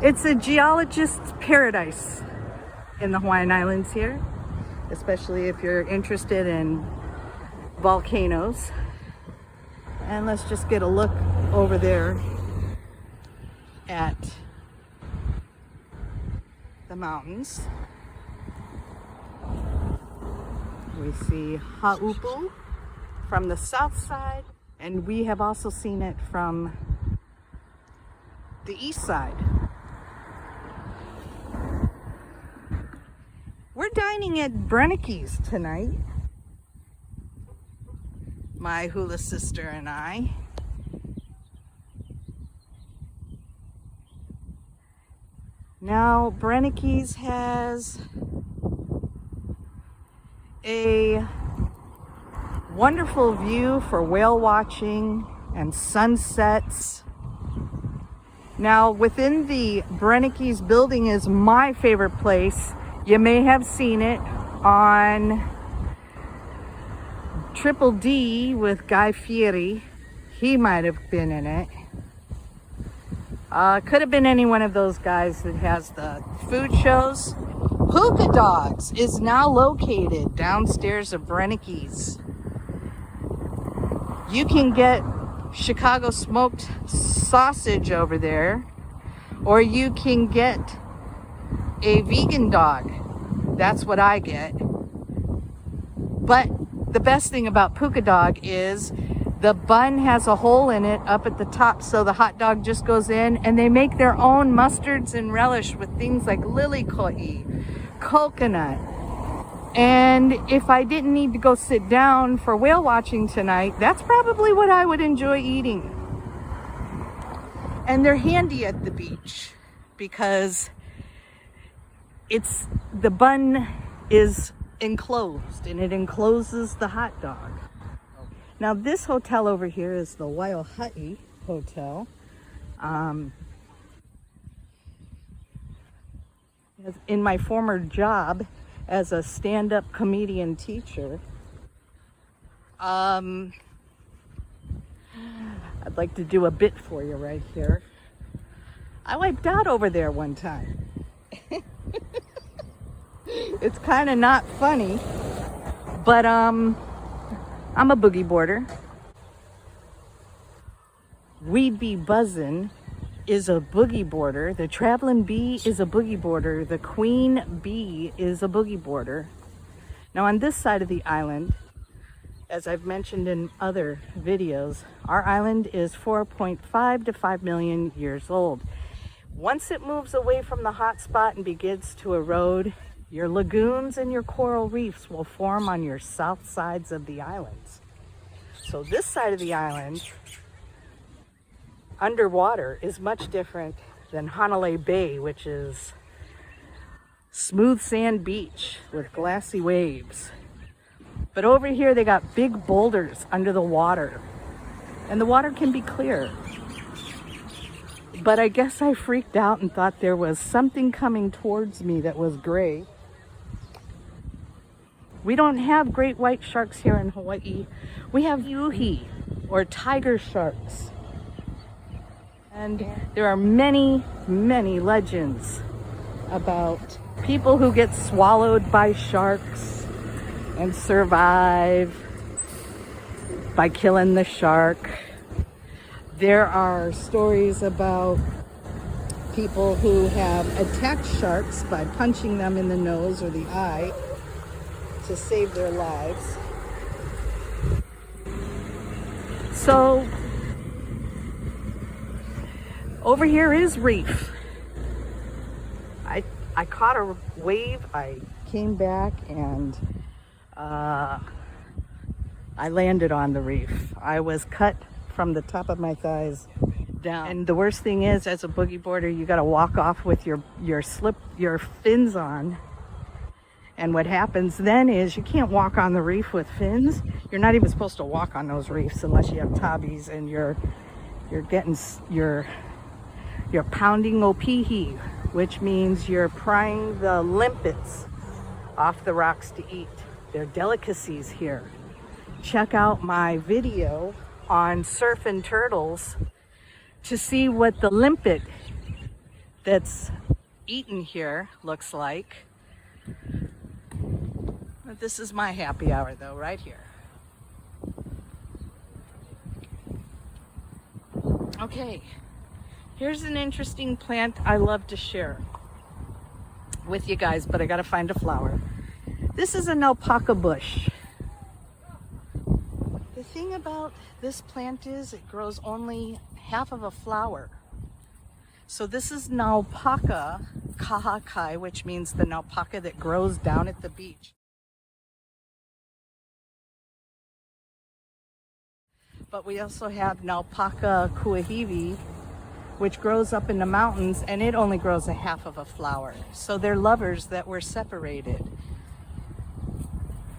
It's a geologist's paradise in the Hawaiian Islands here, especially if you're interested in volcanoes. And let's just get a look over there at the mountains. We see Haupu from the south side, and we have also seen it from the east side. We're dining at BRENNECKE'S tonight, my hula sister and I. Now, BRENNECKE'S has a wonderful view for whale watching and sunsets. Now, within the BRENNECKE'S building is my favorite place. You may have seen it on Triple D with Guy Fieri. He might have been in it. Could have been any one of those guys that has the food shows. PUKA Dogs is now located downstairs of BRENNECKE'S. You can get Chicago smoked sausage over there, or you can get a vegan dog. That's what I get. But the best thing about PUKA Dog is the bun has a hole in it up at the top, so the hot dog just goes in, and they make their own mustards and relish with things like lilikoi, coconut. And if I didn't need to go sit down for whale watching tonight, that's probably what I would enjoy eating. And they're handy at the beach because the bun is enclosed, and it encloses the hot dog. Now, this hotel over here is the ALOHA Hotel. In my former job as a stand-up comedian teacher, I'd like to do a bit for you right here. I wiped out over there one time. It's kind of not funny, but I'm a boogie boarder. We'd Be Buzzin' is a boogie boarder. The Traveling Bee is a boogie boarder. The Queen Bee is a boogie boarder. Now, on this side of the island, as I've mentioned in other videos, our island is 4.5 to 5 million years old. Once it moves away from the hot spot and begins to erode, your lagoons and your coral reefs will form on your south sides of the islands. So this side of the island, underwater, is much different than Hanalei Bay, which is smooth sand beach with glassy waves. But over here they got big boulders under the water, and the water can be clear. But I guess I freaked out and thought there was something coming towards me that was gray. We don't have great white sharks here in Hawaii. We have yuhi, or tiger sharks. And there are many, many legends about people who get swallowed by sharks and survive by killing the shark. There are stories about people who have attacked sharks by punching them in the nose or the eye to save their lives. So over here is reef. I caught a wave. I came back and I landed on the reef. I was cut from the top of my thighs down. And the worst thing is, as a boogie boarder, you got to walk off with your fins on. And what happens then is you can't walk on the reef with fins. You're not even supposed to walk on those reefs unless you have tabis and you're pounding opihi, which means you're prying the limpets off the rocks to eat. They're delicacies here. Check out my video on surfing turtles to see what the limpet that's eaten here, looks like. But this is my happy hour though, right here. Okay, here's an interesting plant I love to share with you guys, but I gotta find a flower. This is an alpaca bush. The thing about this plant is it grows only half of a flower. So this is an alpaca KAUA'I, which means the alpaca that grows down at the beach. But we also have Alpaca Bush, which grows up in the mountains, and it only grows a half of a flower. So they're lovers that were separated.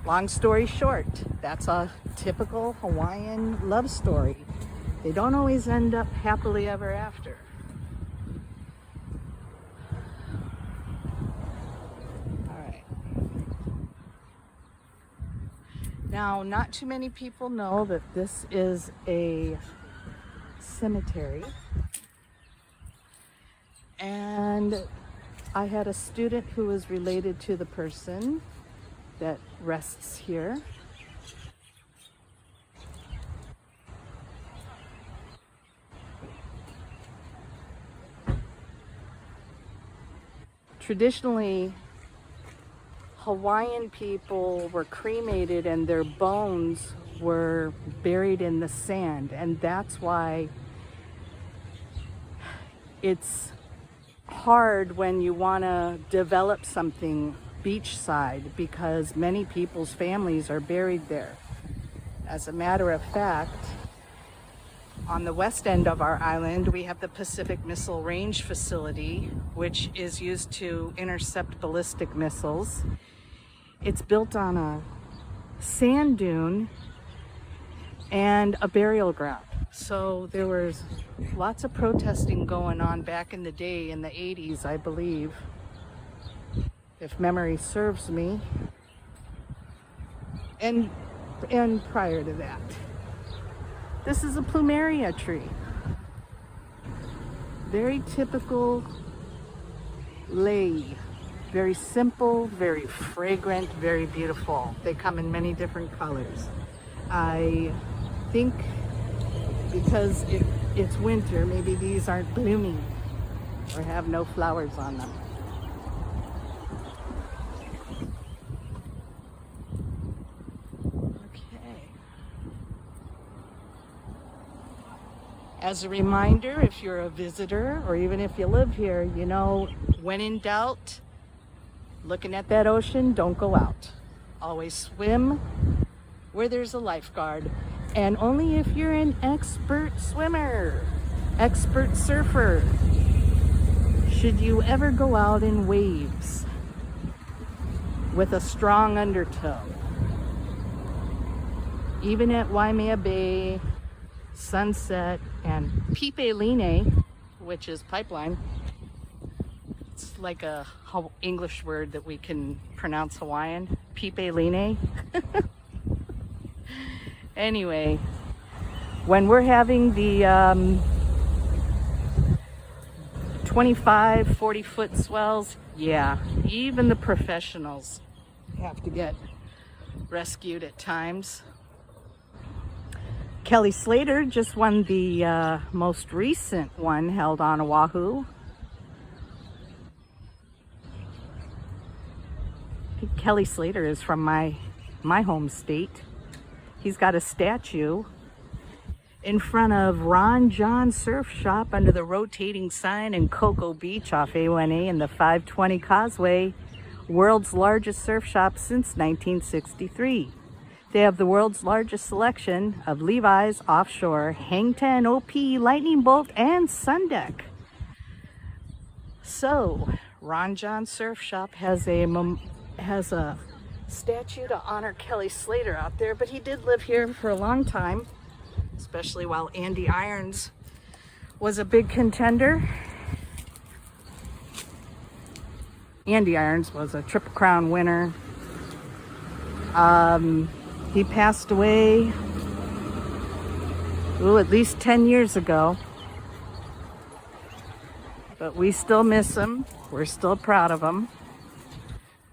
Long story short, that's a typical Hawaiian love story. They don't always end up happily ever after. All right. Now, not too many people know that this is a cemetery. And I had a student who was related to the person that rests here. Traditionally, Hawaiian people were cremated and their bones were buried in the sand, and that's why it's hard when you want to develop something beachside, because many people's families are buried there. As a matter of fact, on the west end of our island, we have the Pacific Missile Range Facility, which is used to intercept ballistic missiles. It's built on a sand dune and a burial ground. So there was lots of protesting going on back in the day, in the 80s, I believe, if memory serves me, and prior to that. This is a Plumeria tree. Very typical lei. Very simple, very fragrant, very beautiful. They come in many different colors. I think because it's winter, maybe these aren't blooming or have no flowers on them. Okay. As a reminder, if you're a visitor or even if you live here, you know, when in doubt, looking at that ocean, don't go out. Always swim where there's a lifeguard, and only if you're an expert swimmer, expert surfer, should you ever go out in waves with a strong undertow. Even at Waimea Bay, Sunset, and Pipeline, which is pipeline. It's like a English word that we can pronounce Hawaiian. Pipeline. Anyway, when we're having the 25, 40 foot swells, yeah, even the professionals have to get rescued at times. Kelly Slater just won the most recent one held on Oahu. Kelly Slater is from my home state. He's got a statue in front of Ron John Surf Shop under the rotating sign in Cocoa Beach off A1A and the 520 Causeway, world's largest surf shop since 1963. They have the world's largest selection of Levi's, Offshore, Hang 10, OP, Lightning Bolt, and Sundeck. So, Ron John Surf Shop has a statue to honor Kelly Slater out there, but he did live here for a long time, especially while Andy Irons was a big contender. Andy Irons was a Triple Crown winner. He passed away, at least 10 years ago. But we still miss him. We're still proud of him.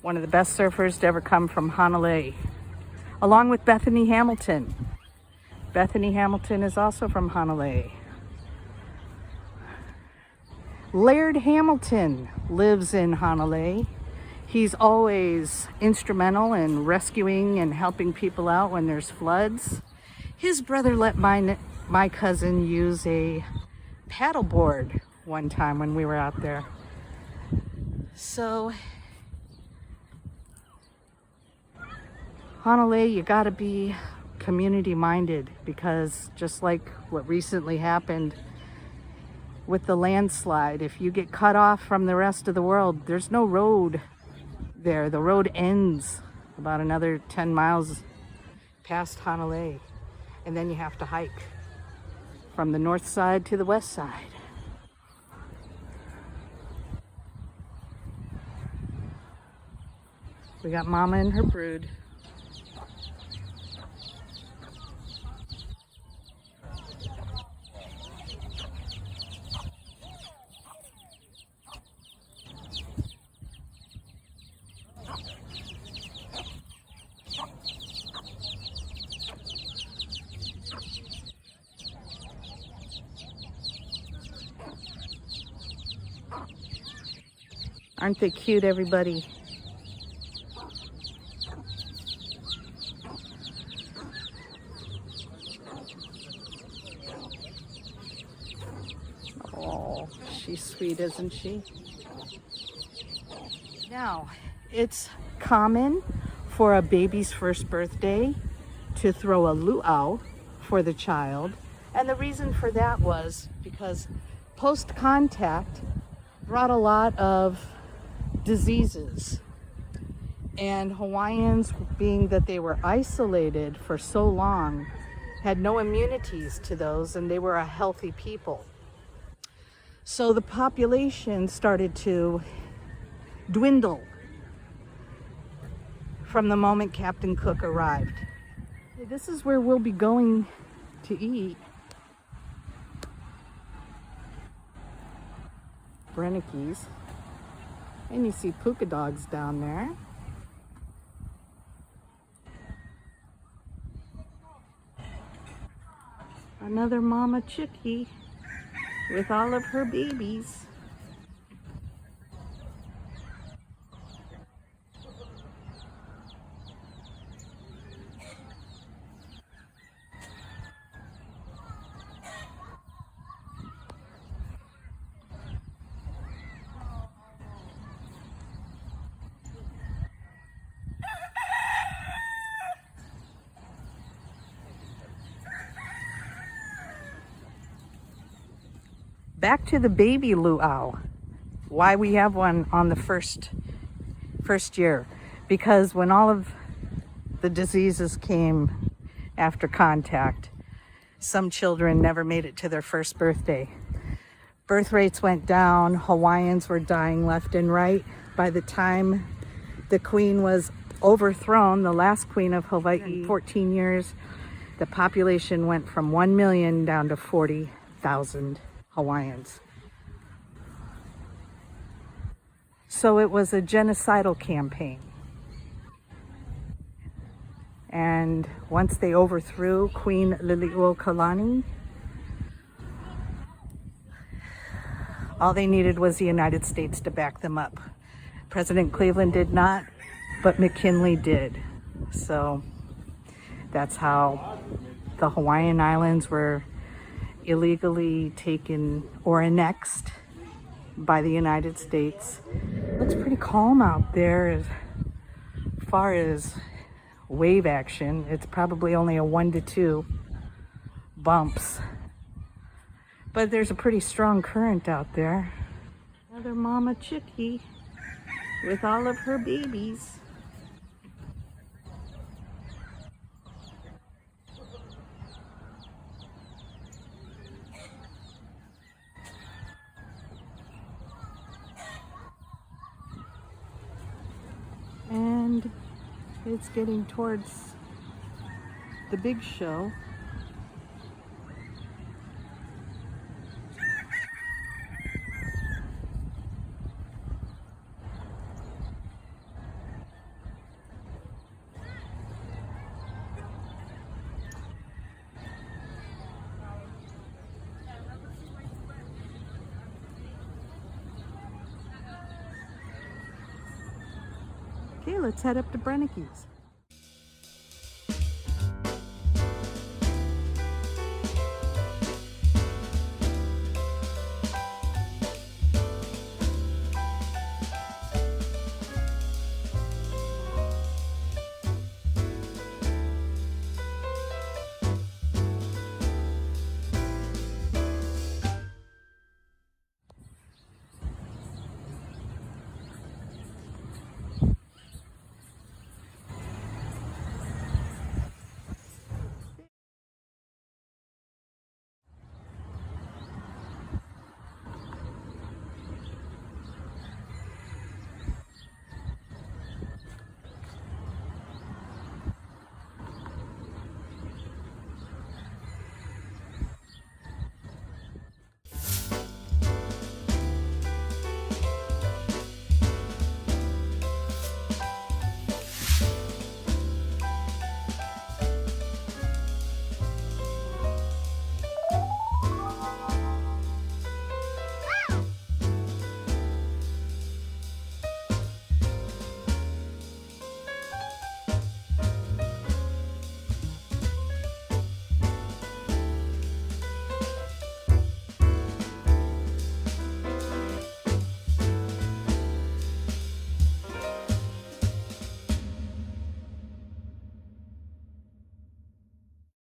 One of the best surfers to ever come from Honolulu, along with Bethany Hamilton. Bethany Hamilton is also from Honolulu. Laird Hamilton lives in Honolulu. He's always instrumental in rescuing and helping people out when there's floods. His brother let my cousin use a paddleboard one time when we were out there. So Honolulu, you gotta be community minded, because just like what recently happened with the landslide, if you get cut off from the rest of the world, there's no road there. The road ends about another 10 miles past Honolulu, and then you have to hike from the north side to the west side. We got Mama and her brood. Aren't they cute, everybody? Oh, she's sweet, isn't she? Now, it's common for a baby's first birthday to throw a luau for the child. And the reason for that was because post-contact brought a lot of diseases, and Hawaiians, being that they were isolated for so long, had no immunities to those, and they were a healthy people. So the population started to dwindle from the moment Captain Cook arrived. This is where we'll be going to eat. BRENNECKE'S. And you see puka dogs down there. Another mama chickie with all of her babies. Back to the baby luau. Why we have one on the first year. Because when all of the diseases came after contact, some children never made it to their first birthday. Birth rates went down. Hawaiians were dying left and right. By the time the queen was overthrown, the last queen of Hawaii, in 14 years, the population went from 1 million down to 40,000 Hawaiians. So it was a genocidal campaign. And once they overthrew Queen Liliuokalani, all they needed was the United States to back them up. President Cleveland did not, but McKinley did. So that's how the Hawaiian Islands were illegally taken or annexed by the United States. Looks pretty calm out there as far as wave action. It's probably only a 1 to 2 bumps, but there's a pretty strong current out there. Another mama chickie with all of her babies. And it's getting towards the big show. let's head up to BRENNECKE'S.